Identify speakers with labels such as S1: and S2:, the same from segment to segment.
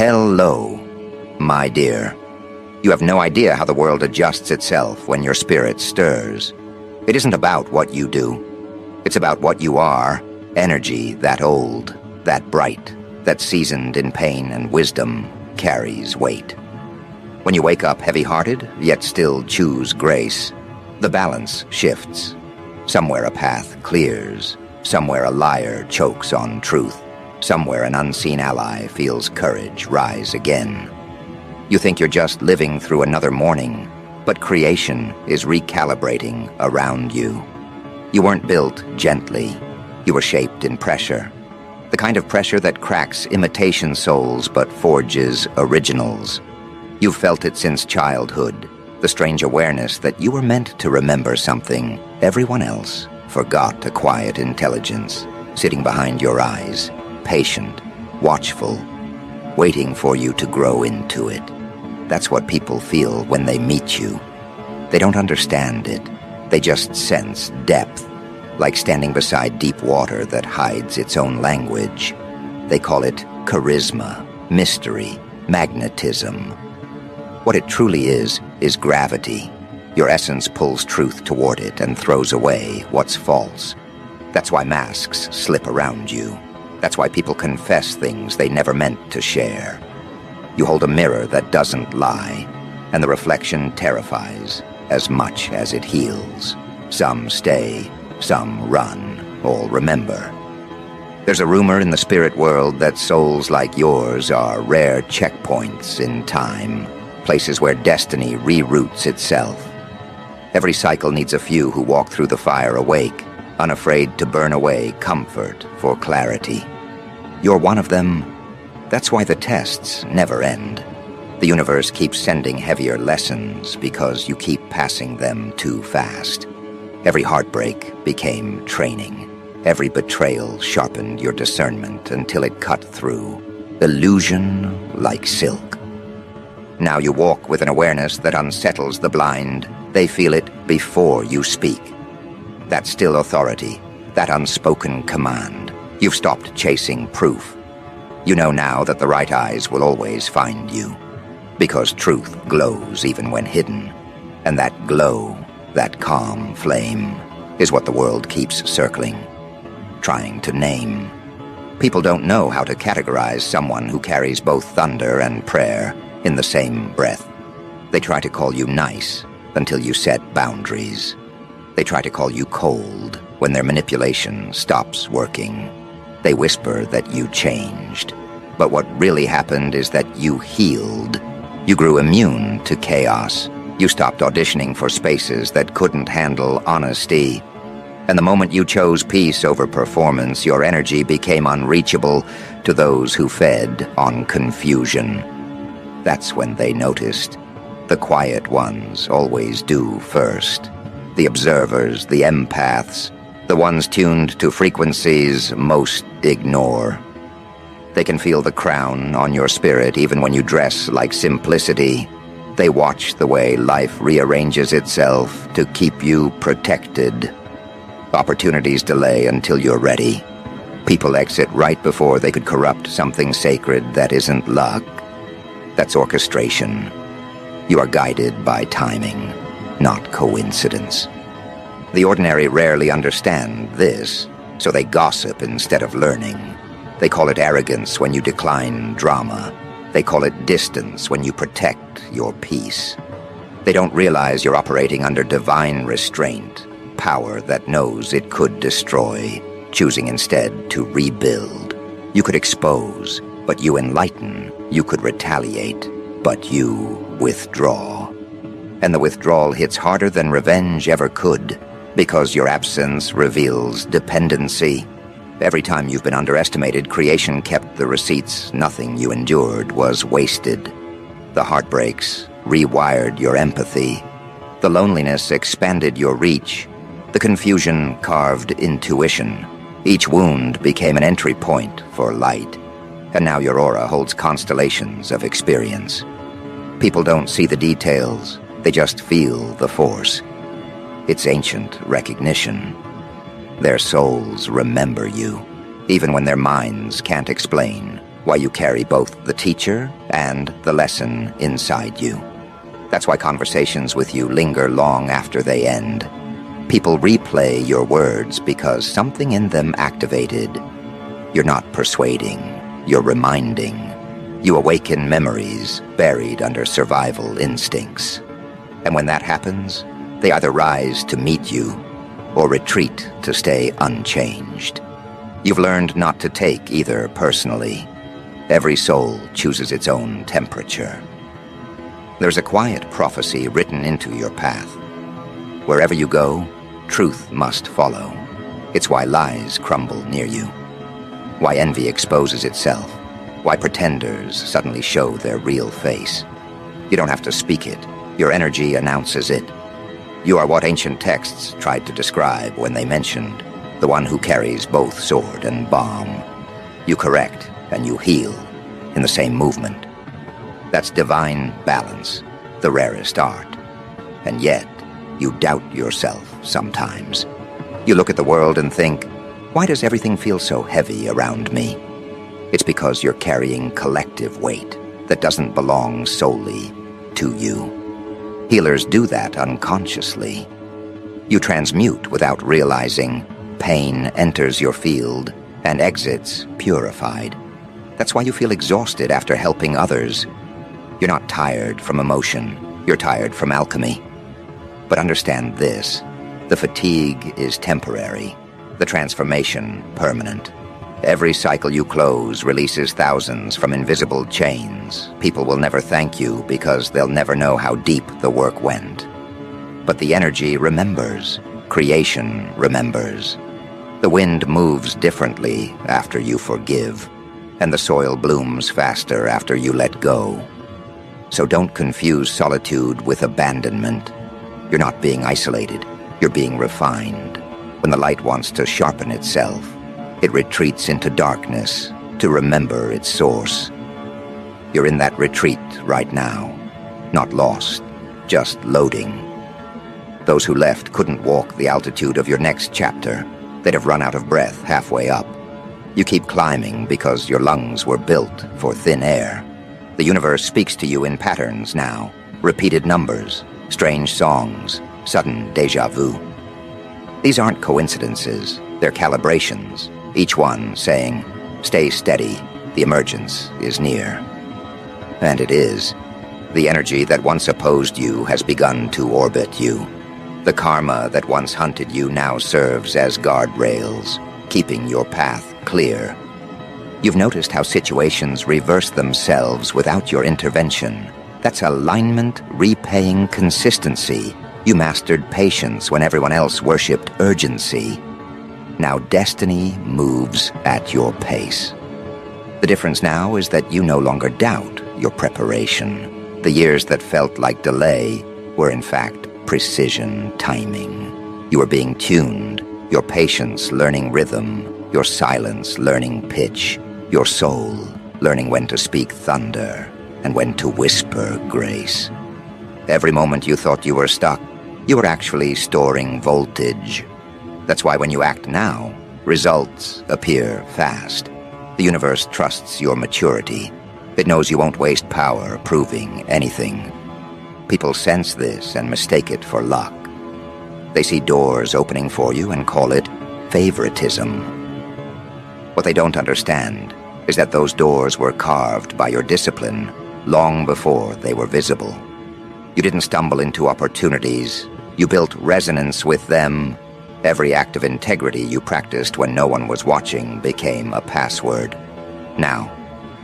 S1: Hello, my dear. You have no idea how the world adjusts itself when your spirit stirs. It isn't about what you do. It's about what you are, energy that old, that bright, that seasoned in pain and wisdom carries weight. When you wake up heavy-hearted, yet still choose grace, the balance shifts. Somewhere a path clears. Somewhere a liar chokes on truth. Somewhere an unseen ally feels courage rise again. You think you're just living through another morning, but creation is recalibrating around you. You weren't built gently. You were shaped in pressure. The kind of pressure that cracks imitation souls but forges originals. You've felt it since childhood, the strange awareness that you were meant to remember something everyone else forgot. A quiet intelligence sitting behind your eyes, patient, watchful, waiting for you to grow into it. That's what people feel when they meet you. They don't understand it. They just sense depth, like standing beside deep water that hides its own language. They call it charisma, mystery, magnetism. What it truly is gravity. Your essence pulls truth toward it and throws away what's false. That's why masks slip around you. That's why people confess things they never meant to share. You hold a mirror that doesn't lie, and the reflection terrifies as much as it heals. Some stay, some run, all remember. There's a rumor in the spirit world that souls like yours are rare checkpoints in time, places where destiny reroutes itself. Every cycle needs a few who walk through the fire awake, unafraid to burn away comfort for clarity. You're one of them. That's why the tests never end. The universe keeps sending heavier lessons because you keep passing them too fast. Every heartbreak became training. Every betrayal sharpened your discernment until it cut through. Illusion like silk. Now you walk with an awareness that unsettles the blind. They feel it before you speak. That still authority, that unspoken command. You've stopped chasing proof. You know now that the right eyes will always find you, because truth glows even when hidden, and that glow, that calm flame, is what the world keeps circling, trying to name. People don't know how to categorize someone who carries both thunder and prayer in the same breath. They try to call you nice until you set boundaries. They try to call you cold when their manipulation stops working. They whisper that you changed. But what really happened is that you healed. You grew immune to chaos. You stopped auditioning for spaces that couldn't handle honesty. And the moment you chose peace over performance, your energy became unreachable to those who fed on confusion. That's when they noticed. The quiet ones always do first. The observers, the empaths, the ones tuned to frequencies most ignore. They can feel the crown on your spirit even when you dress like simplicity. They watch the way life rearranges itself to keep you protected. Opportunities delay until you're ready. People exit right before they could corrupt something sacred that isn't luck. That's orchestration. You are guided by timing, not coincidence. The ordinary rarely understand this, so they gossip instead of learning. They call it arrogance when you decline drama. They call it distance when you protect your peace. They don't realize you're operating under divine restraint, power that knows it could destroy, choosing instead to rebuild. You could expose, but you enlighten. You could retaliate, but you withdraw. And the withdrawal hits harder than revenge ever could, because your absence reveals dependency. Every time you've been underestimated, creation kept the receipts. Nothing you endured was wasted. The heartbreaks rewired your empathy. The loneliness expanded your reach. The confusion carved intuition. Each wound became an entry point for light. And now your aura holds constellations of experience. People don't see the details. They just feel the force. It's ancient recognition. Their souls remember you, even when their minds can't explain why you carry both the teacher and the lesson inside you. That's why conversations with you linger long after they end. People replay your words because something in them activated. You're not persuading, you're reminding. You awaken memories buried under survival instincts. And when that happens, they either rise to meet you or retreat to stay unchanged. You've learned not to take either personally. Every soul chooses its own temperature. There's a quiet prophecy written into your path. Wherever you go, truth must follow. It's why lies crumble near you. Why envy exposes itself. Why pretenders suddenly show their real face. You don't have to speak it. Your energy announces it. You are what ancient texts tried to describe when they mentioned the one who carries both sword and bomb. You correct and you heal in the same movement. That's divine balance, the rarest art. And yet, you doubt yourself sometimes. You look at the world and think, why does everything feel so heavy around me? It's because you're carrying collective weight that doesn't belong solely to you. Healers do that unconsciously. You transmute without realizing. Pain enters your field and exits purified. That's why you feel exhausted after helping others. You're not tired from emotion, you're tired from alchemy. But understand this, the fatigue is temporary, the transformation permanent. Every cycle you close releases thousands from invisible chains. People will never thank you because they'll never know how deep the work went. But the energy remembers. Creation remembers. The wind moves differently after you forgive, and the soil blooms faster after you let go. So don't confuse solitude with abandonment. You're not being isolated, you're being refined. When the light wants to sharpen itself, it retreats into darkness to remember its source. You're in that retreat right now, not lost, just loading. Those who left couldn't walk the altitude of your next chapter. They'd have run out of breath halfway up. You keep climbing because your lungs were built for thin air. The universe speaks to you in patterns now, repeated numbers, strange songs, sudden déjà vu. These aren't coincidences, they're calibrations, each one saying, stay steady, the emergence is near. And it is. The energy that once opposed you has begun to orbit you. The karma that once hunted you now serves as guardrails, keeping your path clear. You've noticed how situations reverse themselves without your intervention. That's alignment repaying consistency. You mastered patience when everyone else worshipped urgency. Now destiny moves at your pace. The difference now is that you no longer doubt your preparation. The years that felt like delay were in fact precision timing. You were being tuned, your patience learning rhythm, your silence learning pitch, your soul learning when to speak thunder and when to whisper grace. Every moment you thought you were stuck, you were actually storing voltage. That's why when you act now, results appear fast. The universe trusts your maturity. It knows you won't waste power proving anything. People sense this and mistake it for luck. They see doors opening for you and call it favoritism. What they don't understand is that those doors were carved by your discipline long before they were visible. You didn't stumble into opportunities. You built resonance with them. Every act of integrity you practiced when no one was watching became a password. Now,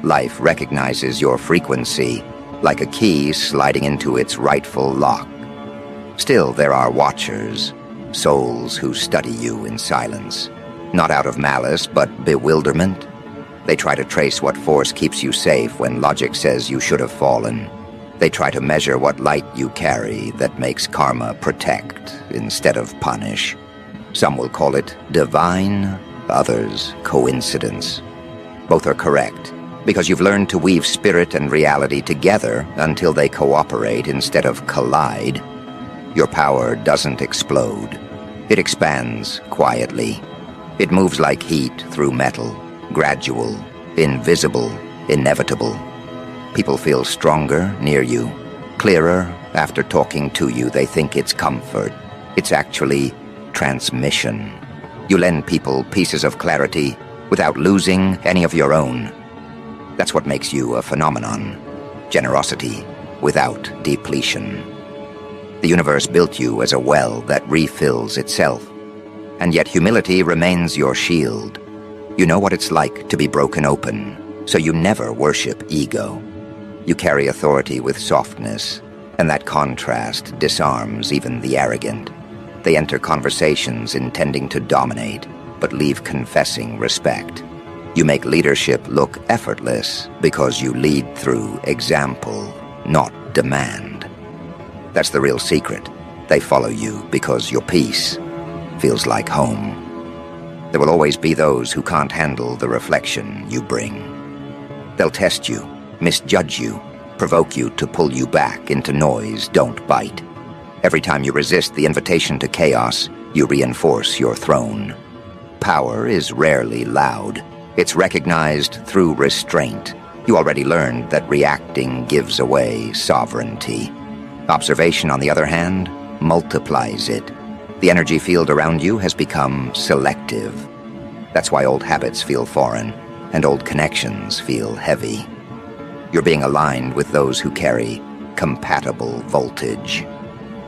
S1: life recognizes your frequency like a key sliding into its rightful lock. Still, there are watchers, souls who study you in silence, not out of malice but bewilderment. They try to trace what force keeps you safe when logic says you should have fallen. They try to measure what light you carry that makes karma protect instead of punish. Some will call it divine, others coincidence. Both are correct, because you've learned to weave spirit and reality together until they cooperate instead of collide. Your power doesn't explode. It expands quietly. It moves like heat through metal, gradual, invisible, inevitable. People feel stronger near you, clearer after talking to you. They think it's comfort. It's actually transmission. You lend people pieces of clarity without losing any of your own. That's what makes you a phenomenon. Generosity without depletion. The universe built you as a well that refills itself, and yet humility remains your shield. You know what it's like to be broken open, so you never worship ego. You carry authority with softness, and that contrast disarms even the arrogant. They enter conversations intending to dominate, but leave confessing respect. You make leadership look effortless because you lead through example, not demand. That's the real secret. They follow you because your peace feels like home. There will always be those who can't handle the reflection you bring. They'll test you, misjudge you, provoke you to pull you back into noise. Don't bite. Every time you resist the invitation to chaos, you reinforce your throne. Power is rarely loud. It's recognized through restraint. You already learned that reacting gives away sovereignty. Observation, on the other hand, multiplies it. The energy field around you has become selective. That's why old habits feel foreign, and old connections feel heavy. You're being aligned with those who carry compatible voltage.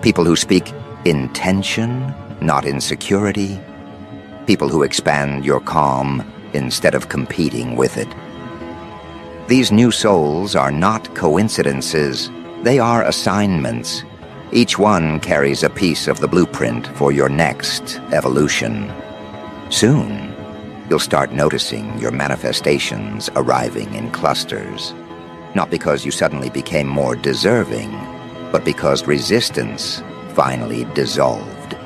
S1: People who speak intention, not insecurity. People who expand your calm instead of competing with it. These new souls are not coincidences. They are assignments. Each one carries a piece of the blueprint for your next evolution. Soon, you'll start noticing your manifestations arriving in clusters. Not because you suddenly became more deserving, but because resistance finally dissolved.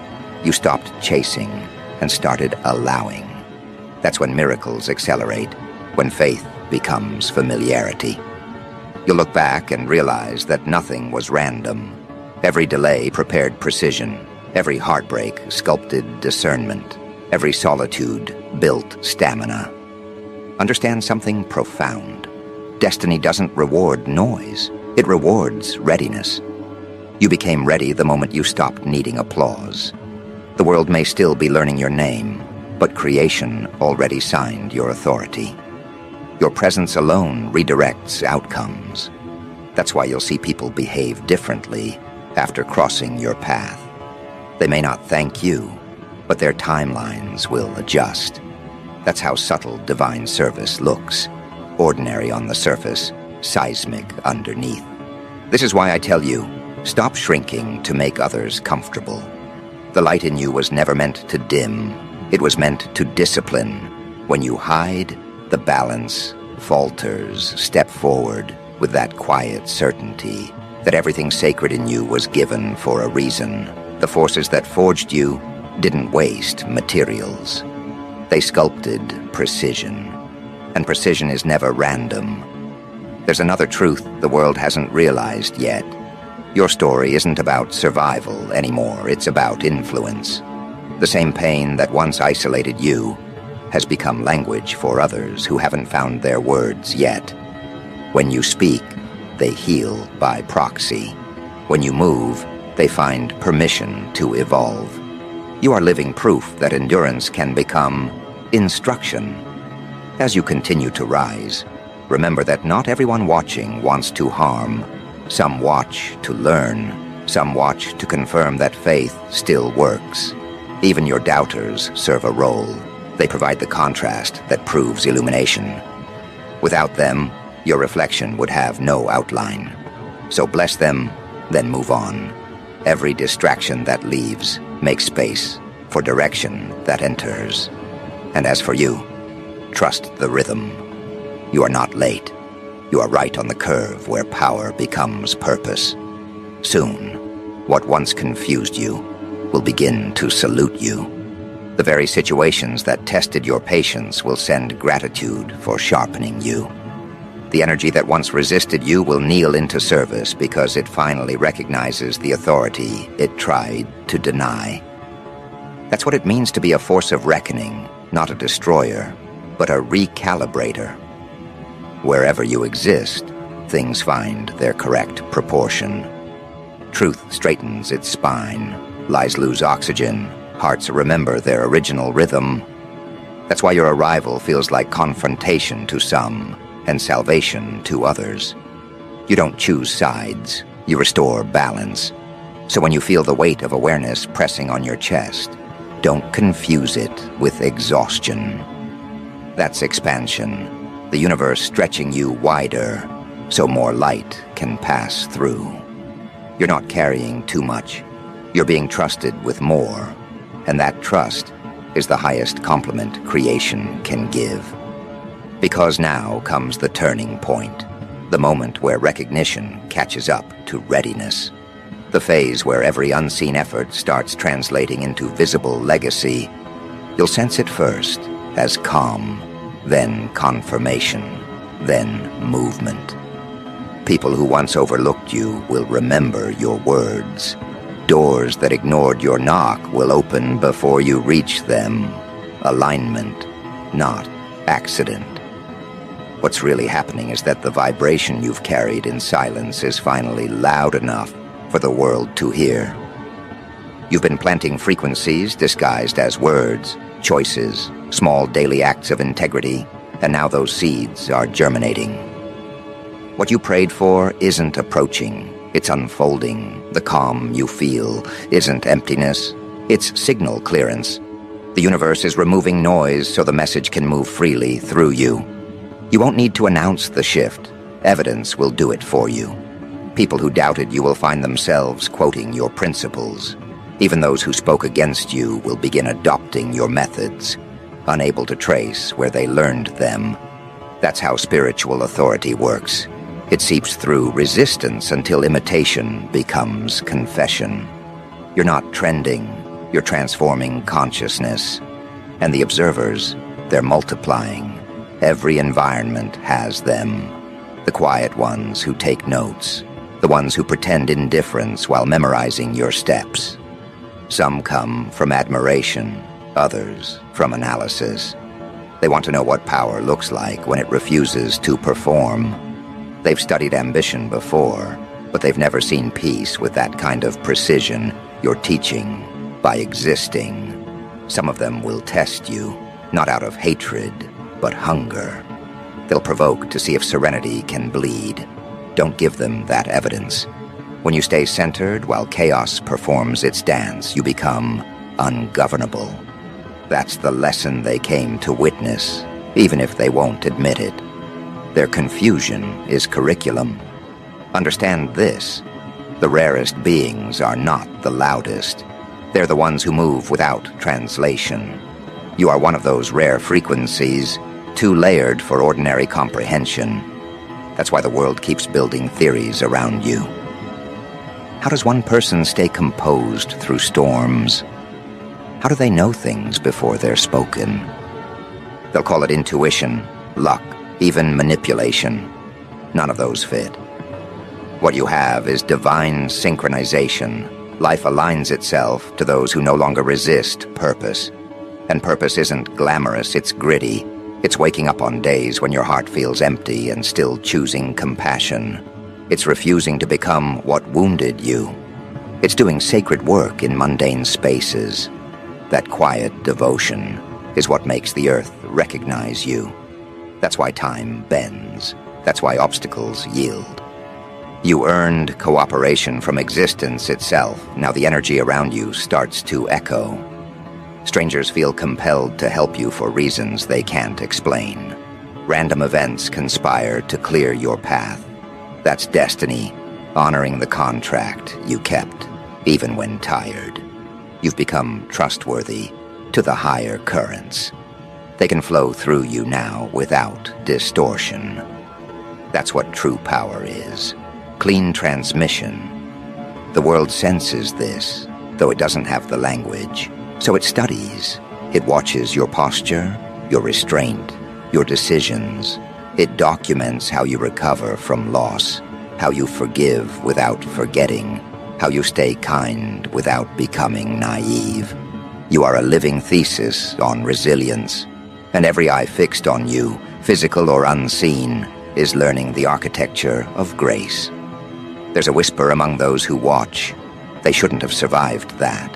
S1: You stopped chasing and started allowing. That's when miracles accelerate, when faith becomes familiarity. You'll look back and realize that nothing was random. Every delay prepared precision. Every heartbreak sculpted discernment. Every solitude built stamina. Understand something profound. Destiny doesn't reward noise. It rewards readiness. You became ready the moment you stopped needing applause. The world may still be learning your name, but creation already signed your authority. Your presence alone redirects outcomes. That's why you'll see people behave differently after crossing your path. They may not thank you, but their timelines will adjust. That's how subtle divine service looks. Ordinary on the surface, seismic underneath. This is why I tell you, stop shrinking to make others comfortable. The light in you was never meant to dim. It was meant to discipline. When you hide, the balance falters. Step forward with that quiet certainty that everything sacred in you was given for a reason. The forces that forged you didn't waste materials. They sculpted precision. And precision is never random. There's another truth the world hasn't realized yet. Your story isn't about survival anymore. It's about influence. The same pain that once isolated you has become language for others who haven't found their words yet. When you speak, they heal by proxy. When you move, they find permission to evolve. You are living proof that endurance can become instruction. As you continue to rise, remember that not everyone watching wants to harm. Some watch to learn. Some watch to confirm that faith still works. Even your doubters serve a role. They provide the contrast that proves illumination. Without them, your reflection would have no outline. So bless them, then move on. Every distraction that leaves makes space for direction that enters. And as for you, trust the rhythm. You are not late. You are right on the curve where power becomes purpose. Soon, what once confused you will begin to salute you. The very situations that tested your patience will send gratitude for sharpening you. The energy that once resisted you will kneel into service because it finally recognizes the authority it tried to deny. That's what it means to be a force of reckoning, not a destroyer, but a recalibrator. wherever you exist, things find their correct proportion. Truth straightens its spine, lies lose oxygen, hearts remember their original rhythm. That's why your arrival feels like confrontation to some and salvation to others. You don't choose sides, you restore balance. So when you feel the weight of awareness pressing on your chest, don't confuse it with exhaustion. That's expansion, the universe stretching you wider so more light can pass through. You're not carrying too much. You're being trusted with more, and that trust is the highest compliment creation can give. Because now comes the turning point, the moment where recognition catches up to readiness. The phase where every unseen effort starts translating into visible legacy. You'll sense it first as calm, then confirmation, then movement. People who once overlooked you will remember your words. Doors that ignored your knock will open before you reach them. Alignment, not accident. What's really happening is that the vibration you've carried in silence is finally loud enough for the world to hear. You've been planting frequencies disguised as words, choices, small daily acts of integrity, and now those seeds are germinating. What you prayed for isn't approaching, it's unfolding. The calm you feel isn't emptiness, it's signal clearance. The universe is removing noise so the message can move freely through you. You won't need to announce the shift. Evidence will do it for you. People who doubted you will find themselves quoting your principles. Even those who spoke against you will begin adopting your methods, unable to trace where they learned them. That's how spiritual authority works. It seeps through resistance until imitation becomes confession. You're not trending, you're transforming consciousness. And the observers, they're multiplying. Every environment has them. The quiet ones who take notes, the ones who pretend indifference while memorizing your steps. Some come from admiration, others from analysis. They want to know what power looks like when it refuses to perform. They've studied ambition before, but they've never seen peace with that kind of precision you're teaching by existing. Some of them will test you, not out of hatred, but hunger. They'll provoke to see if serenity can bleed. Don't give them that evidence. When you stay centered while chaos performs its dance, you become ungovernable. That's the lesson they came to witness, even if they won't admit it. Their confusion is curriculum. Understand this: the rarest beings are not the loudest. They're the ones who move without translation. You are one of those rare frequencies, too layered for ordinary comprehension. That's why the world keeps building theories around you. How does one person stay composed through storms? How do they know things before they're spoken? They'll call it intuition, luck, even manipulation. None of those fit. What you have is divine synchronization. Life aligns itself to those who no longer resist purpose. And purpose isn't glamorous, it's gritty. It's waking up on days when your heart feels empty and still choosing compassion. It's refusing to become what wounded you. It's doing sacred work in mundane spaces. That quiet devotion is what makes the earth recognize you. That's why time bends. That's why obstacles yield. You earned cooperation from existence itself. Now the energy around you starts to echo. Strangers feel compelled to help you for reasons they can't explain. Random events conspire to clear your path. That's destiny, honoring the contract you kept, even when tired. You've become trustworthy to the higher currents. They can flow through you now without distortion. That's what true power is. Clean transmission. The world senses this, though it doesn't have the language. So it studies. It watches your posture, your restraint, your decisions. It documents how you recover from loss, how you forgive without forgetting, how you stay kind without becoming naive. You are a living thesis on resilience, and every eye fixed on you, physical or unseen, is learning the architecture of grace. There's a whisper among those who watch. They shouldn't have survived that.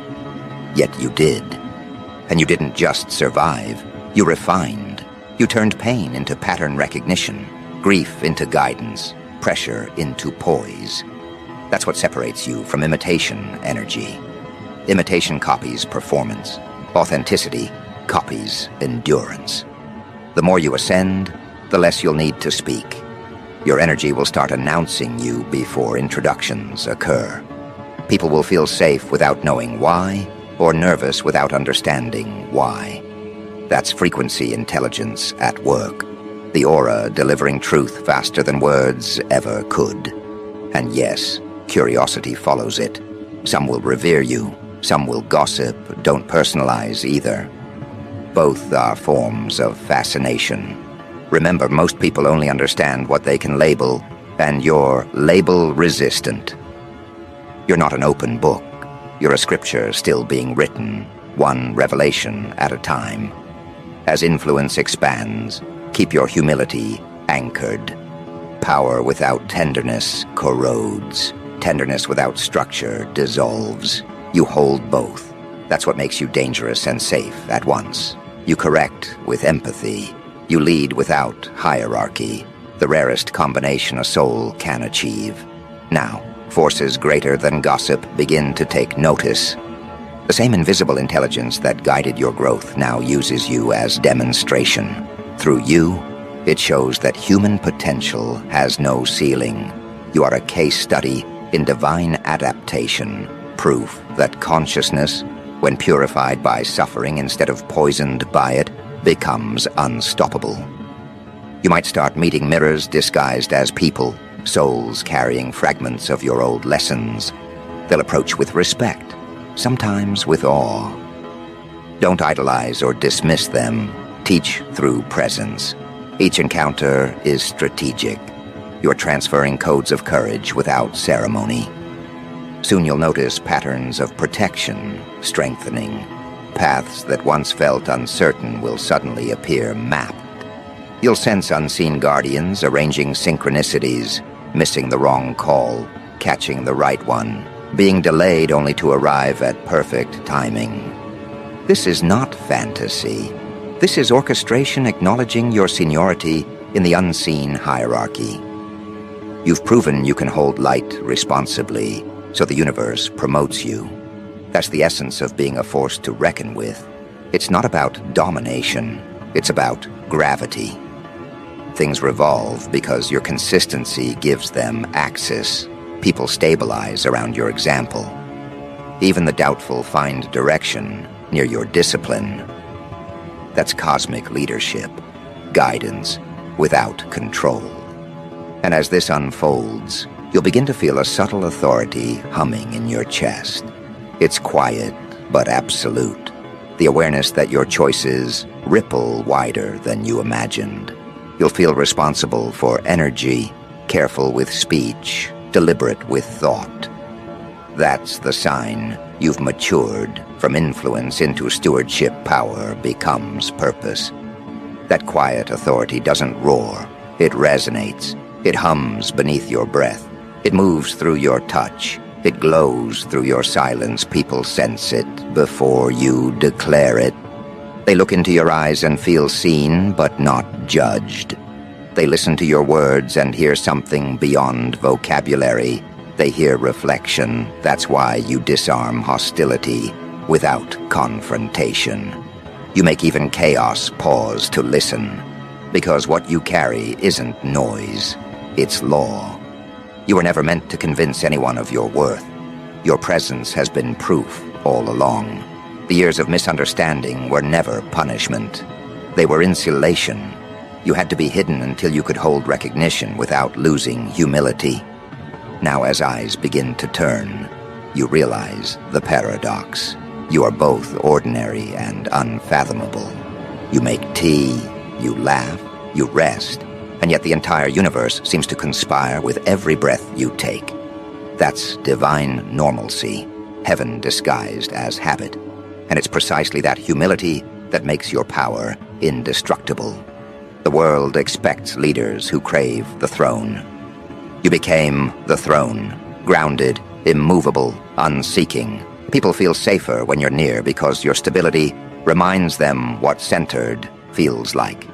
S1: Yet you did. And you didn't just survive. You refined. You turned pain into pattern recognition, grief into guidance, pressure into poise. That's what separates you from imitation energy. Imitation copies performance. Authenticity copies endurance. The more you ascend, the less you'll need to speak. Your energy will start announcing you before introductions occur. People will feel safe without knowing why, or nervous without understanding why. That's frequency intelligence at work. The aura delivering truth faster than words ever could. And yes, curiosity follows it. Some will revere you, some will gossip, don't personalize either. Both are forms of fascination. Remember, most people only understand what they can label, and you're label-resistant. You're not an open book. You're a scripture still being written, one revelation at a time. As influence expands, keep your humility anchored. Power without tenderness corrodes. Tenderness without structure dissolves. You hold both. That's what makes you dangerous and safe at once. You correct with empathy. You lead without hierarchy, the rarest combination a soul can achieve. Now, forces greater than gossip begin to take notice. The same invisible intelligence that guided your growth now uses you as demonstration. Through you, it shows that human potential has no ceiling. You are a case study in divine adaptation, proof that consciousness, when purified by suffering instead of poisoned by it, becomes unstoppable. You might start meeting mirrors disguised as people, souls carrying fragments of your old lessons. They'll approach with respect, sometimes with awe. Don't idolize or dismiss them. Teach through presence. Each encounter is strategic. You're transferring codes of courage without ceremony. Soon you'll notice patterns of protection, strengthening. Paths that once felt uncertain will suddenly appear mapped. You'll sense unseen guardians arranging synchronicities, missing the wrong call, catching the right one, being delayed only to arrive at perfect timing. This is not fantasy. This is orchestration acknowledging your seniority in the unseen hierarchy. You've proven you can hold light responsibly, so the universe promotes you. That's the essence of being a force to reckon with. It's not about domination. It's about gravity. Things revolve because your consistency gives them axis. People stabilize around your example. Even the doubtful find direction near your discipline. That's cosmic leadership, guidance, without control. And as this unfolds, you'll begin to feel a subtle authority humming in your chest. It's quiet, but absolute. The awareness that your choices ripple wider than you imagined. You'll feel responsible for energy, careful with speech, deliberate with thought. That's the sign you've matured. From influence into stewardship, power becomes purpose. That quiet authority doesn't roar. It resonates. It hums beneath your breath. It moves through your touch. It glows through your silence. People sense it before you declare it. They look into your eyes and feel seen, but not judged. They listen to your words and hear something beyond vocabulary. They hear reflection. That's why you disarm hostility without confrontation. You make even chaos pause to listen, because what you carry isn't noise, it's law. You were never meant to convince anyone of your worth. Your presence has been proof all along. The years of misunderstanding were never punishment. They were insulation. You had to be hidden until you could hold recognition without losing humility. Now as eyes begin to turn, you realize the paradox. You are both ordinary and unfathomable. You make tea, you laugh, you rest, and yet the entire universe seems to conspire with every breath you take. That's divine normalcy, heaven disguised as habit. And it's precisely that humility that makes your power indestructible. The world expects leaders who crave the throne. You became the throne, grounded, immovable, unseeking. People feel safer when you're near because your stability reminds them what centered feels like.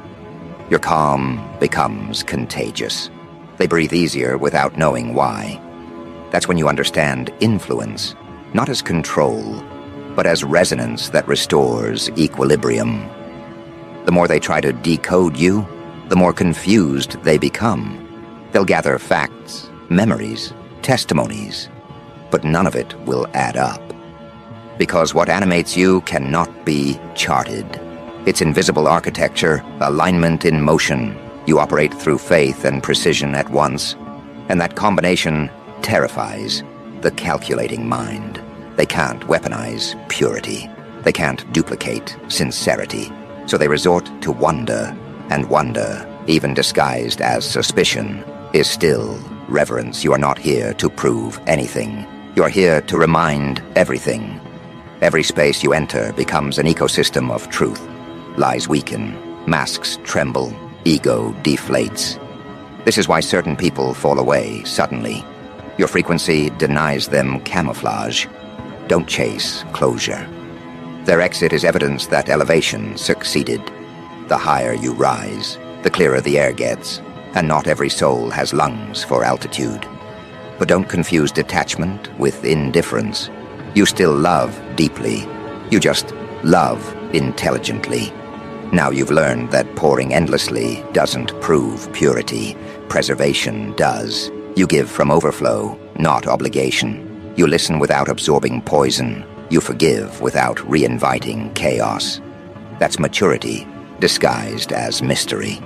S1: Your calm becomes contagious. They breathe easier without knowing why. That's when you understand influence, not as control, but as resonance that restores equilibrium. The more they try to decode you, the more confused they become. They'll gather facts, memories, testimonies, but none of it will add up. Because what animates you cannot be charted. It's invisible architecture, alignment in motion. You operate through faith and precision at once, and that combination terrifies the calculating mind. They can't weaponize purity. They can't duplicate sincerity. So they resort to wonder, and wonder, even disguised as suspicion, is still reverence. You are not here to prove anything. You are here to remind everything. Every space you enter becomes an ecosystem of truth. Lies weaken, masks tremble, ego deflates. This is why certain people fall away suddenly. Your frequency denies them camouflage. Don't chase closure. Their exit is evidence that elevation succeeded. The higher you rise, the clearer the air gets, and not every soul has lungs for altitude. But don't confuse detachment with indifference. You still love deeply. You just love intelligently. Now you've learned that pouring endlessly doesn't prove purity. Preservation does. You give from overflow, not obligation. You listen without absorbing poison. You forgive without re-inviting chaos. That's maturity, disguised as mystery.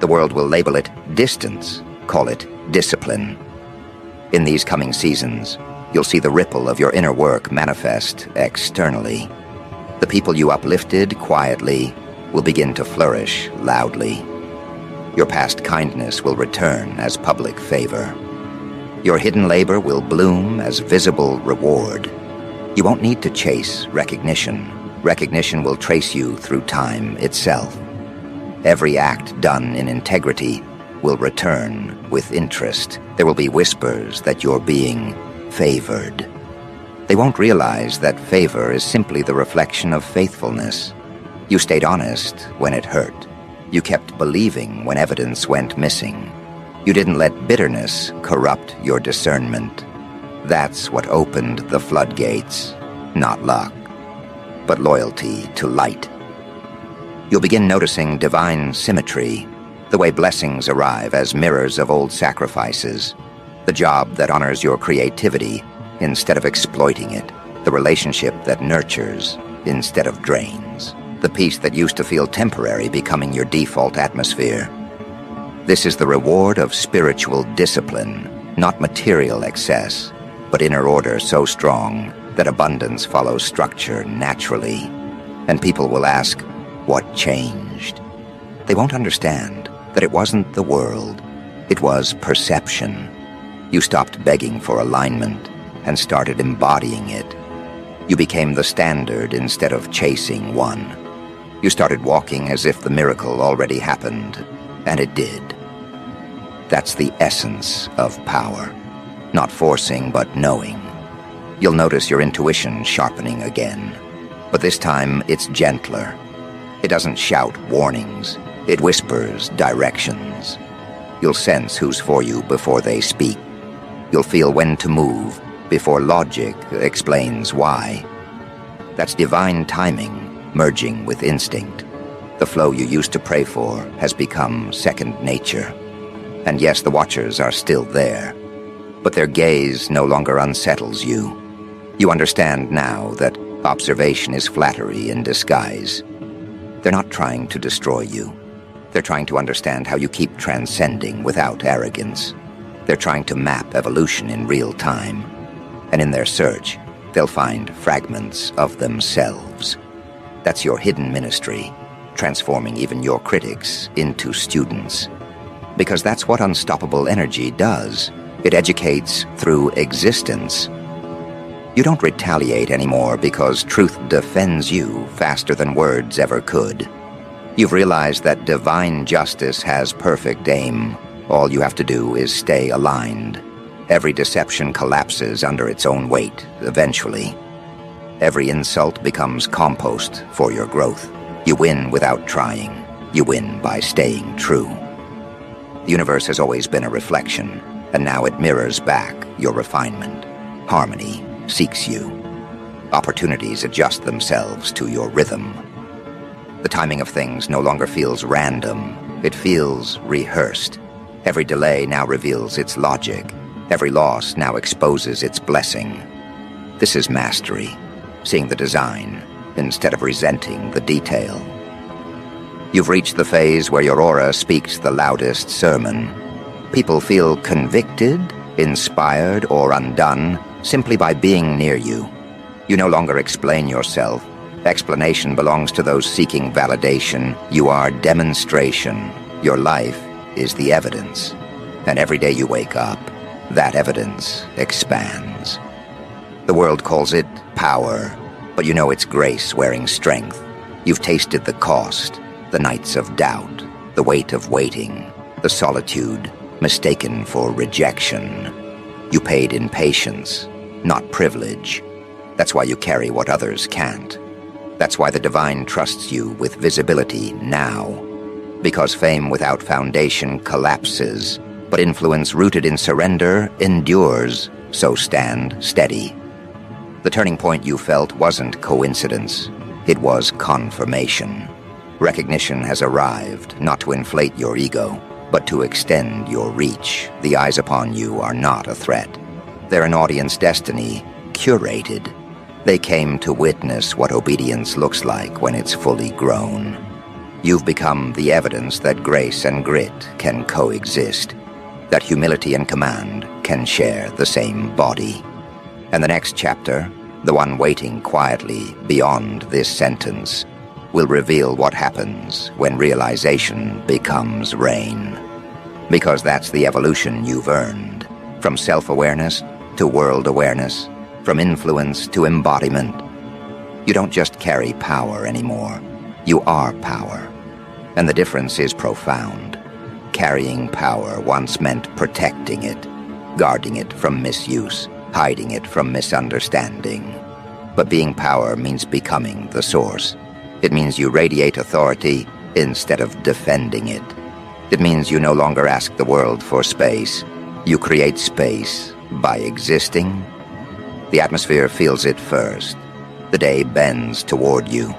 S1: The world will label it distance, call it discipline. In these coming seasons, you'll see the ripple of your inner work manifest externally. The people you uplifted quietly will begin to flourish loudly. Your past kindness will return as public favor. Your hidden labor will bloom as visible reward. You won't need to chase recognition. Recognition will trace you through time itself. Every act done in integrity will return with interest. There will be whispers that you're being favored. They won't realize that favor is simply the reflection of faithfulness. You stayed honest when it hurt. You kept believing when evidence went missing. You didn't let bitterness corrupt your discernment. That's what opened the floodgates, not luck, but loyalty to light. You'll begin noticing divine symmetry, the way blessings arrive as mirrors of old sacrifices, the job that honors your creativity instead of exploiting it, the relationship that nurtures instead of drains, the peace that used to feel temporary becoming your default atmosphere. This is the reward of spiritual discipline, not material excess, but inner order so strong that abundance follows structure naturally. And people will ask, what changed? They won't understand that it wasn't the world, it was perception. You stopped begging for alignment and started embodying it. You became the standard instead of chasing one. You started walking as if the miracle already happened, and it did. That's the essence of power. Not forcing, but knowing. You'll notice your intuition sharpening again, but this time it's gentler. It doesn't shout warnings. It whispers directions. You'll sense who's for you before they speak. You'll feel when to move before logic explains why. That's divine timing merging with instinct. The flow you used to pray for has become second nature. And yes, the watchers are still there, but their gaze no longer unsettles you. You understand now that observation is flattery in disguise. They're not trying to destroy you. They're trying to understand how you keep transcending without arrogance. They're trying to map evolution in real time. And in their search, they'll find fragments of themselves. That's your hidden ministry, transforming even your critics into students. Because that's what unstoppable energy does. It educates through existence. You don't retaliate anymore because truth defends you faster than words ever could. You've realized that divine justice has perfect aim. All you have to do is stay aligned. Every deception collapses under its own weight, eventually. Every insult becomes compost for your growth. You win without trying. You win by staying true. The universe has always been a reflection, and now it mirrors back your refinement. Harmony seeks you. Opportunities adjust themselves to your rhythm. The timing of things no longer feels random. It feels rehearsed. Every delay now reveals its logic. Every loss now exposes its blessing. This is mastery, seeing the design instead of resenting the detail. You've reached the phase where your aura speaks the loudest sermon. People feel convicted, inspired, or undone simply by being near you. You no longer explain yourself. Explanation belongs to those seeking validation. You are demonstration. Your life is the evidence. And every day you wake up, that evidence expands. The world calls it power, but you know it's grace wearing strength. You've tasted the cost, the nights of doubt, the weight of waiting, the solitude mistaken for rejection. You paid in patience, not privilege. That's why you carry what others can't. That's why the divine trusts you with visibility now. Because fame without foundation collapses, but influence rooted in surrender endures, so stand steady. The turning point you felt wasn't coincidence. It was confirmation. Recognition has arrived, not to inflate your ego, but to extend your reach. The eyes upon you are not a threat. They're an audience destiny, curated. They came to witness what obedience looks like when it's fully grown. You've become the evidence that grace and grit can coexist, that humility and command can share the same body. And the next chapter, the one waiting quietly beyond this sentence, will reveal what happens when realization becomes rain. Because that's the evolution you've earned, from self-awareness to world awareness, from influence to embodiment. You don't just carry power anymore. You are power. And the difference is profound. Carrying power once meant protecting it, guarding it from misuse, hiding it from misunderstanding. But being power means becoming the source. It means you radiate authority instead of defending it. It means you no longer ask the world for space. You create space by existing. The atmosphere feels it first. The day bends toward you.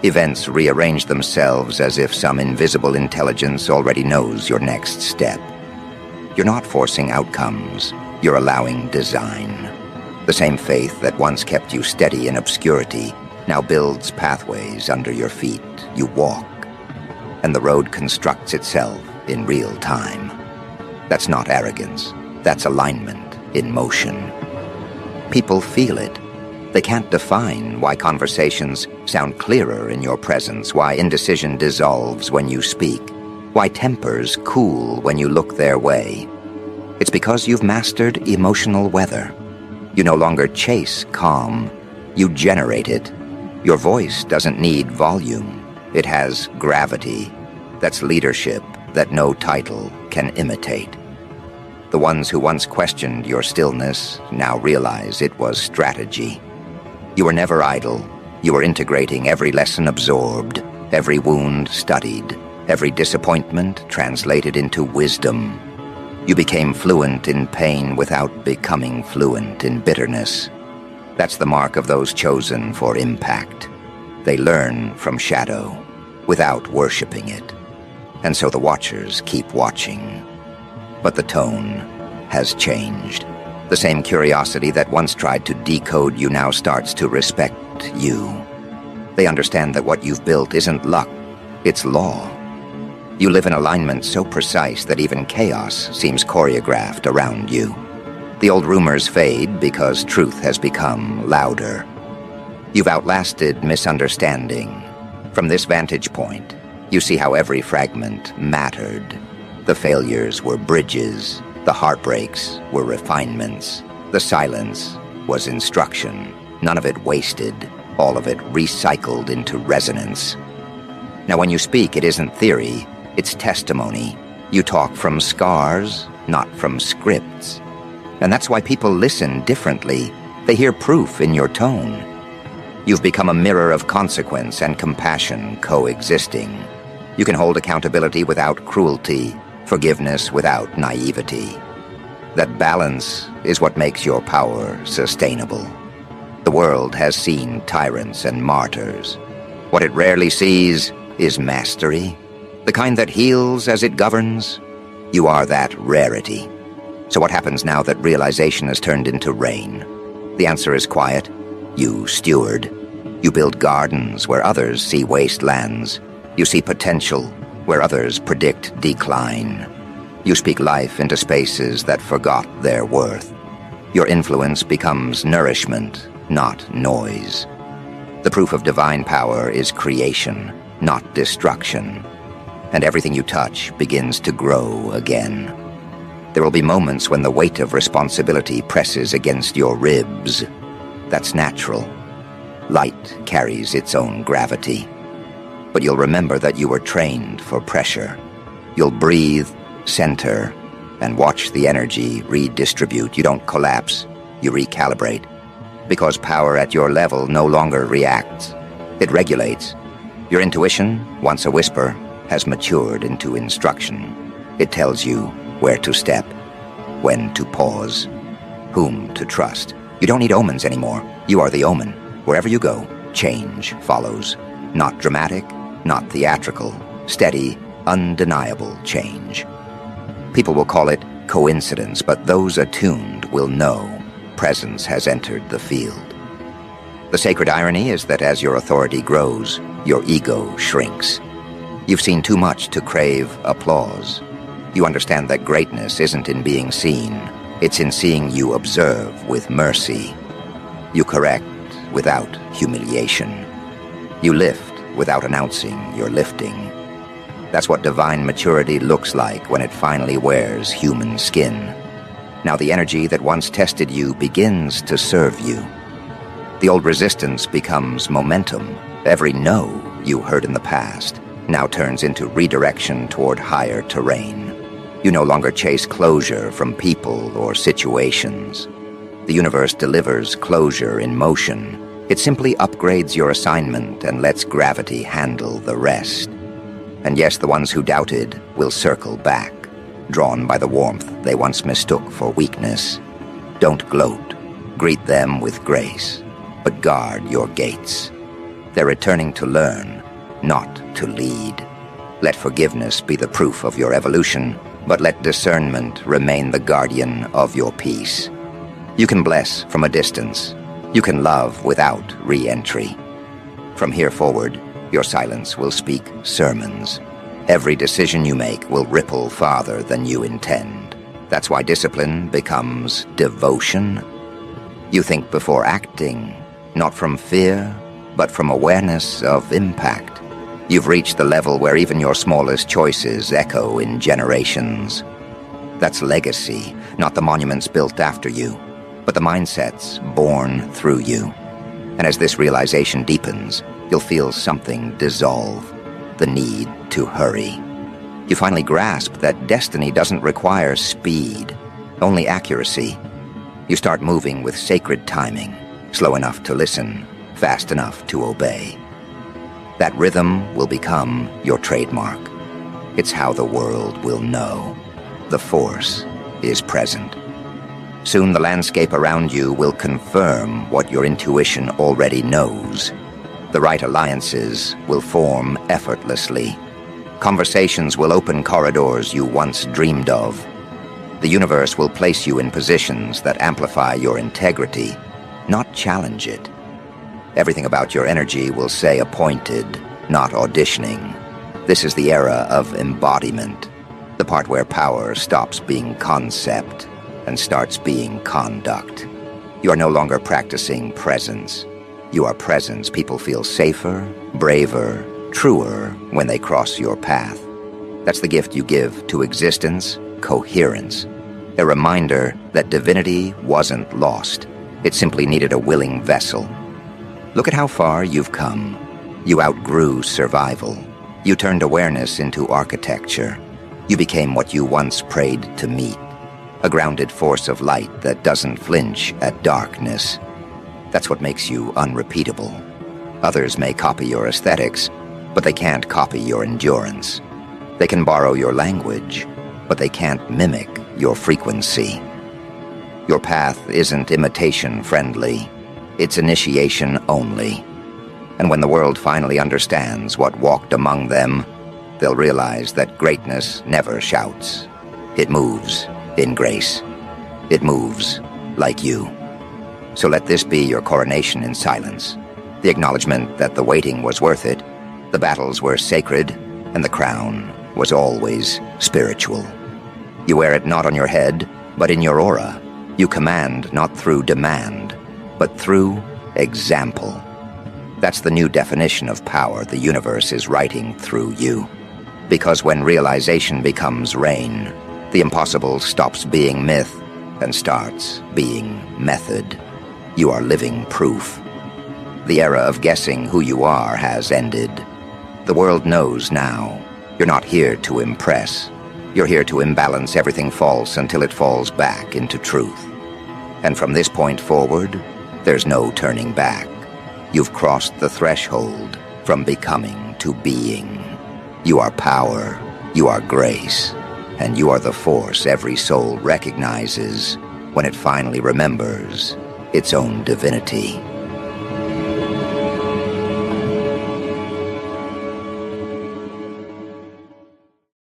S1: Events rearrange themselves as if some invisible intelligence already knows your next step. You're not forcing outcomes. You're allowing design. The same faith that once kept you steady in obscurity now builds pathways under your feet. You walk, and the road constructs itself in real time. That's not arrogance. That's alignment in motion. People feel it. They can't define why conversations sound clearer in your presence, why indecision dissolves when you speak, why tempers cool when you look their way. It's because you've mastered emotional weather. You no longer chase calm. You generate it. Your voice doesn't need volume. It has gravity. That's leadership that no title can imitate. The ones who once questioned your stillness now realize it was strategy. You were never idle. You were integrating every lesson absorbed, every wound studied, every disappointment translated into wisdom. You became fluent in pain without becoming fluent in bitterness. That's the mark of those chosen for impact. They learn from shadow without worshiping it. And so the watchers keep watching. But the tone has changed. The same curiosity that once tried to decode you now starts to respect you. They understand that what you've built isn't luck, it's law. You live in alignment so precise that even chaos seems choreographed around you. The old rumors fade because truth has become louder. You've outlasted misunderstanding. From this vantage point, you see how every fragment mattered. The failures were bridges. The heartbreaks were refinements. The silence was instruction. None of it wasted, all of it recycled into resonance. Now, when you speak, it isn't theory, it's testimony. You talk from scars, not from scripts. And that's why people listen differently. They hear proof in your tone. You've become a mirror of consequence and compassion coexisting. You can hold accountability without cruelty, forgiveness without naivety. That balance is what makes your power sustainable. The world has seen tyrants and martyrs. What it rarely sees is mastery, the kind that heals as it governs. You are that rarity. So what happens now that realization has turned into rain? The answer is quiet. You steward. You build gardens where others see wastelands. You see potential where others predict decline. You speak life into spaces that forgot their worth. Your influence becomes nourishment, not noise. The proof of divine power is creation, not destruction. And everything you touch begins to grow again. There will be moments when the weight of responsibility presses against your ribs. That's natural. Light carries its own gravity. But you'll remember that you were trained for pressure. You'll breathe, center, and watch the energy redistribute. You don't collapse, you recalibrate. Because power at your level no longer reacts. It regulates. Your intuition, once a whisper, has matured into instruction. It tells you where to step, when to pause, whom to trust. You don't need omens anymore. You are the omen. Wherever you go, change follows. Not dramatic, not theatrical, steady, undeniable change. People will call it coincidence, but those attuned will know presence has entered the field. The sacred irony is that as your authority grows, your ego shrinks. You've seen too much to crave applause. You understand that greatness isn't in being seen, it's in seeing you observe with mercy. You correct without humiliation. You lift without announcing you're lifting. That's what divine maturity looks like when it finally wears human skin. Now the energy that once tested you begins to serve you. The old resistance becomes momentum. Every no you heard in the past now turns into redirection toward higher terrain. You no longer chase closure from people or situations. The universe delivers closure in motion. It simply upgrades your assignment and lets gravity handle the rest. And yes, the ones who doubted will circle back, drawn by the warmth they once mistook for weakness. Don't gloat. Greet them with grace, but guard your gates. They're returning to learn, not to lead. Let forgiveness be the proof of your evolution, but let discernment remain the guardian of your peace. You can bless from a distance. You can love without re-entry. From here forward, your silence will speak sermons. Every decision you make will ripple farther than you intend. That's why discipline becomes devotion. You think before acting, not from fear, but from awareness of impact. You've reached the level where even your smallest choices echo in generations. That's legacy, not the monuments built after you, but the mindsets born through you. And as this realization deepens, you'll feel something dissolve, the need to hurry. You finally grasp that destiny doesn't require speed, only accuracy. You start moving with sacred timing, slow enough to listen, fast enough to obey. That rhythm will become your trademark. It's how the world will know. The force is present. Soon the landscape around you will confirm what your intuition already knows. The right alliances will form effortlessly. Conversations will open corridors you once dreamed of. The universe will place you in positions that amplify your integrity, not challenge it. Everything about your energy will say appointed, not auditioning. This is the era of embodiment, the part where power stops being concept and starts being conduct. You are no longer practicing presence. You are presence. People feel safer, braver, truer when they cross your path. That's the gift you give to existence, coherence. A reminder that divinity wasn't lost. It simply needed a willing vessel. Look at how far you've come. You outgrew survival. You turned awareness into architecture. You became what you once prayed to meet, a grounded force of light that doesn't flinch at darkness. That's what makes you unrepeatable. Others may copy your aesthetics, but they can't copy your endurance. They can borrow your language, but they can't mimic your frequency. Your path isn't imitation-friendly. It's initiation only. And when the world finally understands what walked among them, they'll realize that greatness never shouts. It moves in grace. It moves like you. So let this be your coronation in silence, the acknowledgement that the waiting was worth it, the battles were sacred, and the crown was always spiritual. You wear it not on your head, but in your aura. You command not through demand, but through example. That's the new definition of power the universe is writing through you. Because when realization becomes reign, the impossible stops being myth and starts being method. You are living proof. The era of guessing who you are has ended. The world knows now. You're not here to impress. You're here to imbalance everything false until it falls back into truth. And from this point forward, there's no turning back. You've crossed the threshold from becoming to being. You are power, you are grace, and you are the force every soul recognizes when it finally remembers its own divinity.